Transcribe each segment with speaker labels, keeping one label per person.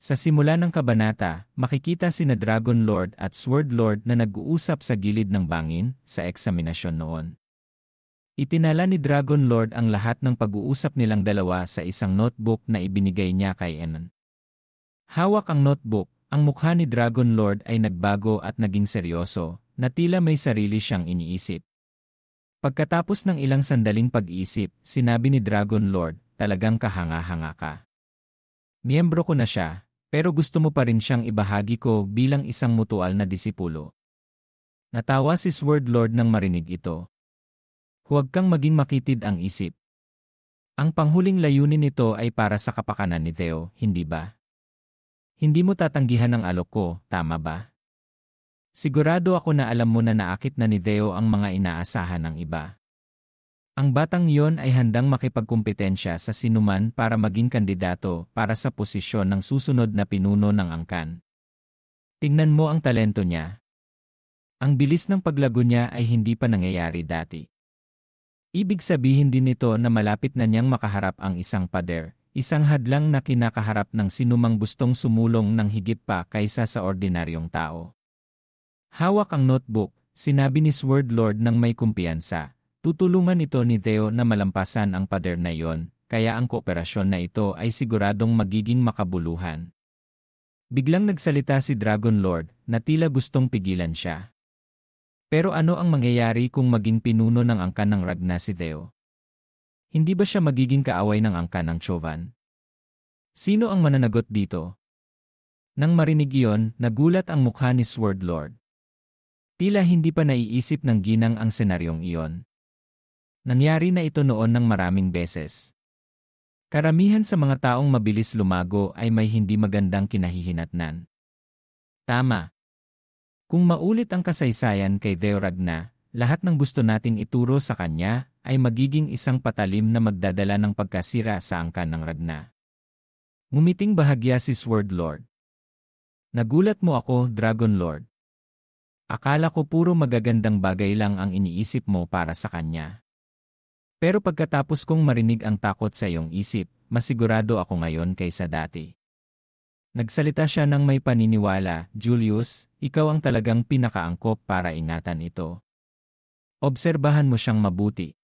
Speaker 1: Sa simula ng kabanata, makikita sina Dragon Lord at Sword Lord na nag-uusap sa gilid ng bangin sa eksaminasyon noon. Itinala ni Dragon Lord ang lahat ng pag-uusap nilang dalawa sa isang notebook na ibinigay niya kay Enon. Hawak ang notebook, ang mukha ni Dragon Lord ay nagbago at naging seryoso, na tila may sarili siyang iniisip. Pagkatapos ng ilang sandaling pag-iisip, sinabi ni Dragon Lord, "Talagang kahanga-hanga ka. Miyembro ko na siya, pero gusto mo pa rin siyang ibahagi ko bilang isang mutual na disipulo." Natawa si Sword Lord nang marinig ito. Huwag kang maging makitid ang isip. Ang panghuling layunin nito ay para sa kapakanan ni Theo, hindi ba? Hindi mo tatanggihan ang alok ko, tama ba? Sigurado ako na alam mo na naakit na ni Theo ang mga inaasahan ng iba. Ang batang iyon ay handang makipagkumpetensya sa sinuman para maging kandidato para sa posisyon ng susunod na pinuno ng angkan. Tingnan mo ang talento niya. Ang bilis ng paglago niya ay hindi pa nangyayari dati. Ibig sabihin din nito na malapit na niyang makaharap ang isang pader, isang hadlang na kinakaharap ng sinumang gustong sumulong ng higit pa kaysa sa ordinaryong tao. Hawak ang notebook, sinabi ni Sword Lord ng may kumpiyansa. Tutulungan ito ni Theo na malampasan ang pader na iyon, kaya ang kooperasyon na ito ay siguradong magiging makabuluhan. Biglang nagsalita si Dragon Lord na tila gustong pigilan siya. Pero ano ang mangyayari kung maging pinuno ng angkan ng Ragna si Theo? Hindi ba siya magiging kaaway ng angkan ng Chovan? Sino ang mananagot dito? Nang marinig iyon, nagulat ang mukha ni Sword Lord. Tila hindi pa naiisip ng ginang ang senaryong iyon. Nangyari na ito noon ng maraming beses. Karamihan sa mga taong mabilis lumago ay may hindi magandang kinahihinatnan. Tama. Kung maulit ang kasaysayan kay Theo Ragna, lahat ng gusto nating ituro sa kanya ay magiging isang patalim na magdadala ng pagkasira sa angkan ng Ragna. Ngumiting bahagya si Sword Lord. Nagulat mo ako, Dragon Lord. Akala ko puro magagandang bagay lang ang iniisip mo para sa kanya. Pero pagkatapos kong marinig ang takot sa iyong isip, masigurado ako ngayon kaysa dati. Nagsalita siya ng may paniniwala, "Julius, ikaw ang talagang pinakaangkop para ingatan ito. Obserbahan mo siyang mabuti.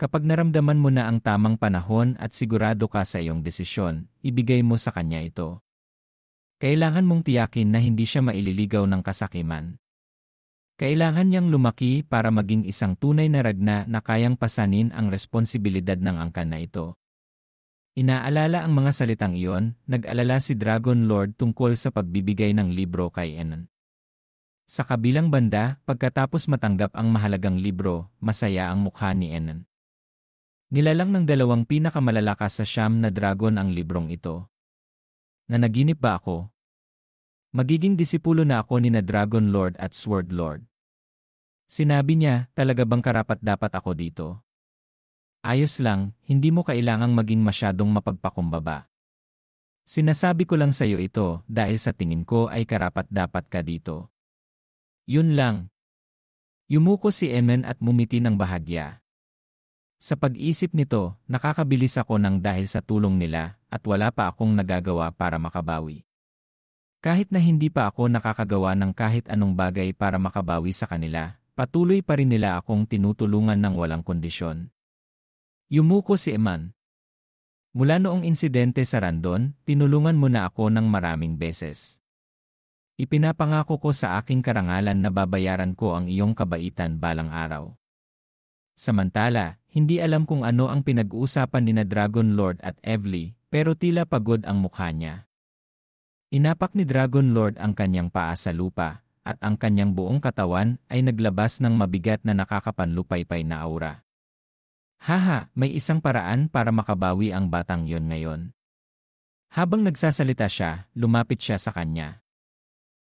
Speaker 1: Kapag naramdaman mo na ang tamang panahon at sigurado ka sa iyong desisyon, ibigay mo sa kanya ito. Kailangan mong tiyakin na hindi siya maililigaw ng kasakiman. Kailangan niyang lumaki para maging isang tunay na Ragna na kayang pasanin ang responsibilidad ng angkan na ito." Inaalala ang mga salitang iyon, nag-alala si Dragon Lord tungkol sa pagbibigay ng libro kay Enon. Sa kabilang banda, pagkatapos matanggap ang mahalagang libro, masaya ang mukha ni Enon. Nilalang ng dalawang pinakamalalakas sa Siyam na dragon ang librong ito. Nanaginip ba ako? Magiging disipulo na ako ni na Dragon Lord at Sword Lord. Sinabi niya, talaga bang karapat-dapat ako dito? Ayos lang, hindi mo kailangang maging masyadong mapagpakumbaba. Sinasabi ko lang sa iyo ito dahil sa tingin ko ay karapat-dapat ka dito. Yun lang. Yumuko si Emen at mumiti ng bahagya. Sa pag-isip nito, nakakabilis ako ng dahil sa tulong nila at wala pa akong nagagawa para makabawi. Kahit na hindi pa ako nakakagawa ng kahit anong bagay para makabawi sa kanila, patuloy pa rin nila akong tinutulungan ng walang kondisyon. Yumuko si Eman. Mula noong insidente sa Randon, tinulungan mo na ako ng maraming beses. Ipinapangako ko sa aking karangalan na babayaran ko ang iyong kabaitan balang araw. Samantala, hindi alam kung ano ang pinag-uusapan ni na Dragon Lord at Evely, pero tila pagod ang mukha niya. Inapak ni Dragon Lord ang kanyang paa sa lupa, at ang kanyang buong katawan ay naglabas ng mabigat na nakakapanlupaypay na aura. Haha, may isang paraan para makabawi ang batang yon ngayon. Habang nagsasalita siya, lumapit siya sa kanya.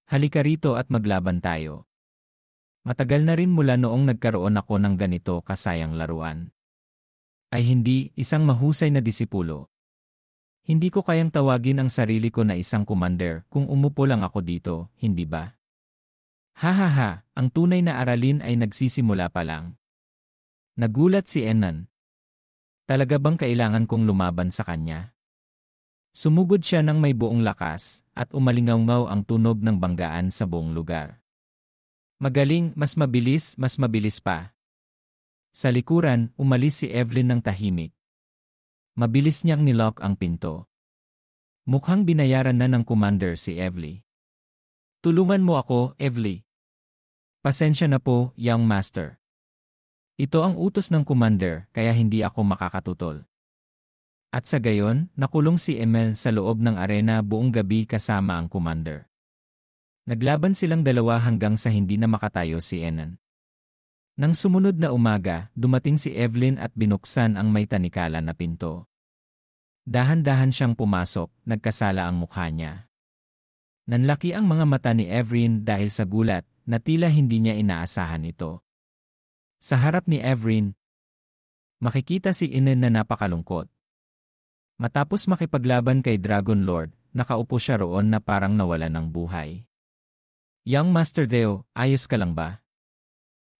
Speaker 1: Halika rito at maglaban tayo. Matagal na rin mula noong nagkaroon ako ng ganito kasayang laruan. Ay hindi, isang mahusay na disipulo. Hindi ko kayang tawagin ang sarili ko na isang commander kung umupo lang ako dito, hindi ba? Hahaha, ang tunay na aralin ay nagsisimula pa lang. Nagulat si Enon. Talaga bang kailangan kong lumaban sa kanya? Sumugod siya ng may buong lakas, at umalingaw-ngaw ang tunog ng banggaan sa buong lugar. Magaling, mas mabilis pa. Sa likuran, umalis si Evelyn ng tahimik. Mabilis niyang nilock ang pinto. Mukhang binayaran na ng commander si Evelyn. Tulungan mo ako, Evelyn. Pasensya na po, young master. Ito ang utos ng commander, kaya hindi ako makakatutol. At sa gayon, nakulong si Emil sa loob ng arena buong gabi kasama ang commander. Naglaban silang dalawa hanggang sa hindi na makatayo si Enan. Nang sumunod na umaga, dumating si Evelyn at binuksan ang may tanikala na pinto. Dahan-dahan siyang pumasok, nagkasala ang mukha niya. Nanlaki ang mga mata ni Evelyn dahil sa gulat, na tila hindi niya inaasahan ito. Sa harap ni Evelyn, makikita si Enan na napakalungkot. Matapos makipaglaban kay Dragon Lord, nakaupo siya roon na parang nawala ng buhay. Young Master Deo, ayos ka lang ba?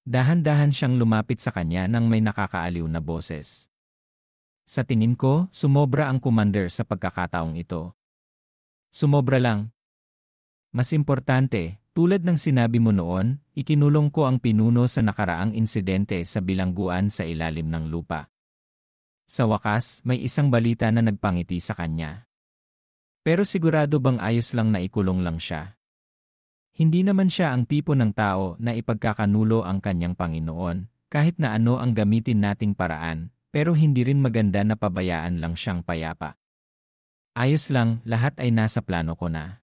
Speaker 1: Dahan-dahan siyang lumapit sa kanya nang may nakakaaliw na boses. Sa tingin ko, sumobra ang commander sa pagkakataong ito. Sumobra lang. Mas importante, tulad ng sinabi mo noon, ikinulong ko ang pinuno sa nakaraang insidente sa bilangguan sa ilalim ng lupa. Sa wakas, may isang balita na nagpangiti sa kanya. Pero sigurado bang ayos lang na ikulong lang siya? Hindi naman siya ang tipo ng tao na ipagkakanulo ang kanyang Panginoon, kahit na ano ang gamitin nating paraan, pero hindi rin maganda na pabayaan lang siyang payapa. Ayos lang, lahat ay nasa plano ko na.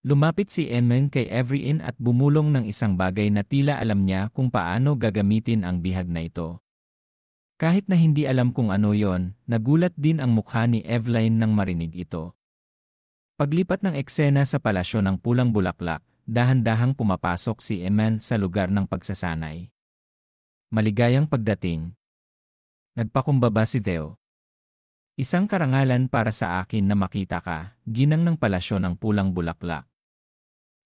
Speaker 1: Lumapit si Emin kay Evelyn at bumulong ng isang bagay na tila alam niya kung paano gagamitin ang bihag na ito. Kahit na hindi alam kung ano yon, nagulat din ang mukha ni Evelyn nang marinig ito. Paglipat ng eksena sa palasyo ng pulang bulaklak, dahan-dahang pumapasok si Eman sa lugar ng pagsasanay. Maligayang pagdating. Nagpakumbaba si Theo. Isang karangalan para sa akin na makita ka, ginang ng palasyo ng pulang bulaklak.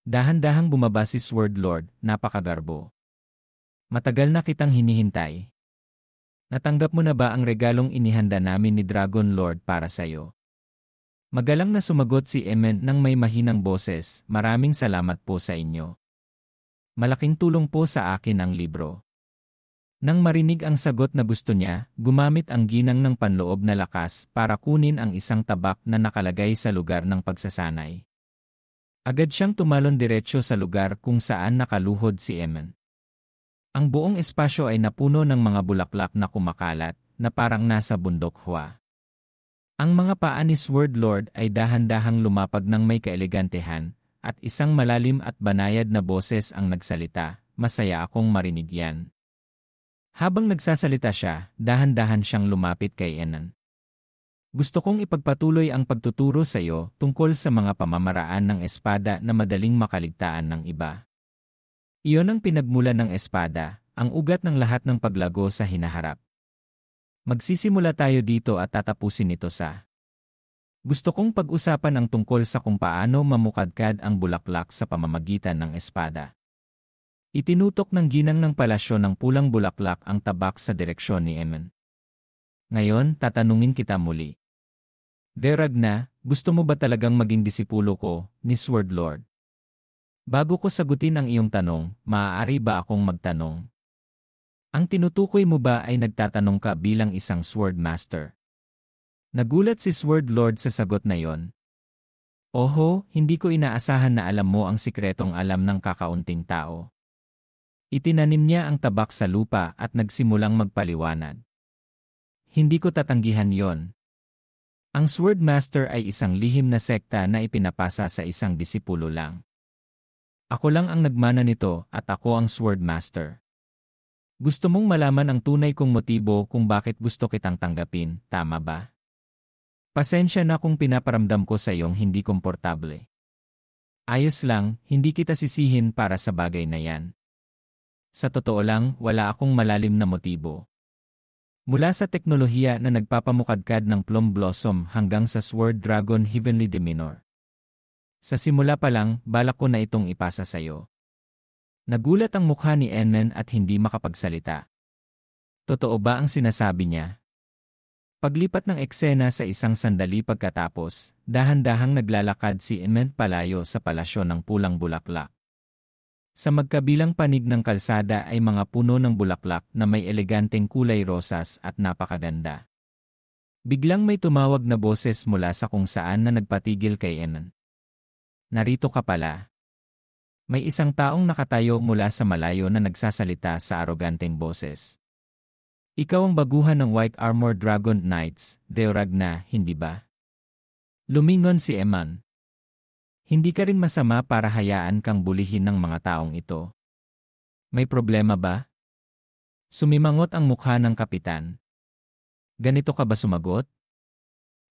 Speaker 1: Dahan-dahang bumaba si Sword Lord, napakagarbo. Matagal na kitang hinihintay. Natanggap mo na ba ang regalong inihanda namin ni Dragon Lord para sa'yo? Magalang na sumagot si Emen nang may mahinang boses, maraming salamat po sa inyo. Malaking tulong po sa akin ang libro. Nang marinig ang sagot na gusto niya, gumamit ang ginang ng panloob na lakas para kunin ang isang tabak na nakalagay sa lugar ng pagsasanay. Agad siyang tumalon diretsyo sa lugar kung saan nakaluhod si Emen. Ang buong espasyo ay napuno ng mga bulaklak na kumakalat, na parang nasa bundok hua. Ang mga paa ni Sword Lord ay dahan-dahang lumapag ng may kaelegantehan, at isang malalim at banayad na boses ang nagsalita, masaya akong marinig yan. Habang nagsasalita siya, dahan-dahan siyang lumapit kay Enan. Gusto kong ipagpatuloy ang pagtuturo sa iyo tungkol sa mga pamamaraan ng espada na madaling makaligtaan ng iba. Iyon ang pinagmulan ng espada, ang ugat ng lahat ng paglago sa hinaharap. Magsisimula tayo dito at tatapusin ito sa gusto kong pag-usapan ang tungkol sa kung paano mamukadkad ang bulaklak sa pamamagitan ng espada. Itinutok ng ginang ng palasyo ng pulang bulaklak ang tabak sa direksyon ni Emen. Ngayon, tatanungin kita muli. Deragna, gusto mo ba talagang maging disipulo ko, ni Sword Lord? Bago ko sagutin ang iyong tanong, maaari ba akong magtanong? Ang tinutukoy mo ba ay nagtatanong ka bilang isang Sword Master? Nagulat si Sword Lord sa sagot na yon. Oho, hindi ko inaasahan na alam mo ang sikretong alam ng kakaunting tao. Itinanim niya ang tabak sa lupa at nagsimulang magpaliwanag. Hindi ko tatanggihan yon. Ang Sword Master ay isang lihim na sekta na ipinapasa sa isang disipulo lang. Ako lang ang nagmana nito at ako ang Sword Master. Gusto mong malaman ang tunay kong motibo kung bakit gusto kitang tanggapin, tama ba? Pasensya na kung pinaparamdam ko sa iyong hindi komportable. Ayos lang, hindi kita sisihin para sa bagay na yan. Sa totoo lang, wala akong malalim na motibo. Mula sa teknolohiya na nagpapamukadkad ng Plum Blossom hanggang sa Sword Dragon Heavenly Deminor. Sa simula pa lang, balak ko na itong ipasa sa iyo. Nagulat ang mukha ni Emen at hindi makapagsalita. Totoo ba ang sinasabi niya? Paglipat ng eksena sa isang sandali pagkatapos, dahan-dahang naglalakad si Eman palayo sa palasyo ng pulang bulaklak. Sa magkabilang panig ng kalsada ay mga puno ng bulaklak na may eleganteng kulay rosas at napakaganda. Biglang may tumawag na boses mula sa kung saan na nagpatigil kay Eman. Narito ka pala. May isang taong nakatayo mula sa malayo na nagsasalita sa aroganteng boses. Ikaw ang baguhan ng White Armor Dragon Knights, Deoragna, hindi ba? Lumingon si Eman. Hindi ka rin masama para hayaan kang bulihin ng mga taong ito. May problema ba? Sumimangot ang mukha ng kapitan. Ganito ka ba sumagot?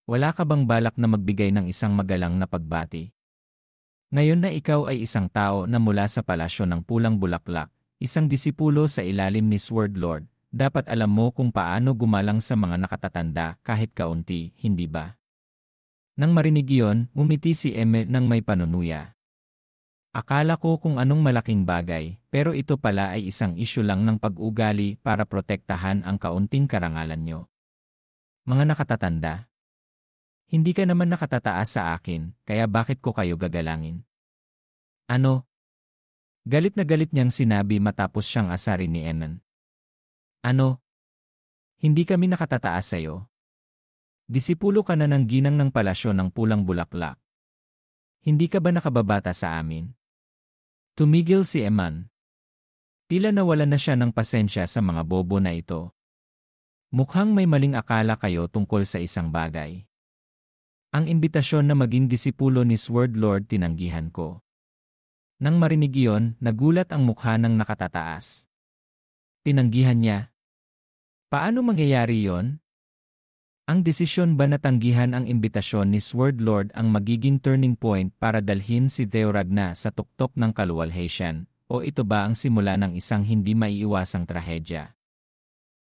Speaker 1: Wala ka bang balak na magbigay ng isang magalang na pagbati? Ngayon na ikaw ay isang tao na mula sa palasyo ng pulang bulaklak, isang disipulo sa ilalim ni Sword Lord, dapat alam mo kung paano gumalang sa mga nakatatanda kahit kaunti, hindi ba? Nang marinig iyon, umiti si Eme nang may panunuya. Akala ko kung anong malaking bagay, pero ito pala ay isang isyu lang ng pag-ugali para protektahan ang kaunting karangalan nyo. Mga nakatatanda. Hindi ka naman nakatataas sa akin, kaya bakit ko kayo gagalangin? Ano? Galit na galit niyang sinabi matapos siyang asarin ni Eman. Ano? Hindi kami nakatataas sa'yo. Disipulo ka na ng ginang ng palasyo ng pulang bulaklak. Hindi ka ba nakababata sa amin? Tumigil si Eman. Tila nawala na siya ng pasensya sa mga bobo na ito. Mukhang may maling akala kayo tungkol sa isang bagay. Ang imbitasyon na maging disipulo ni Sword Lord tinanggihan ko. Nang marinig iyon, nagulat ang mukha ng nakatataas. Tinanggihan niya. Paano mangyayari yon? Ang desisyon ba na tanggihan ang imbitasyon ni Sword Lord ang magiging turning point para dalhin si Deoragna sa tuktok ng kaluwalhatian, o ito ba ang simula ng isang hindi maiiwasang trahedya?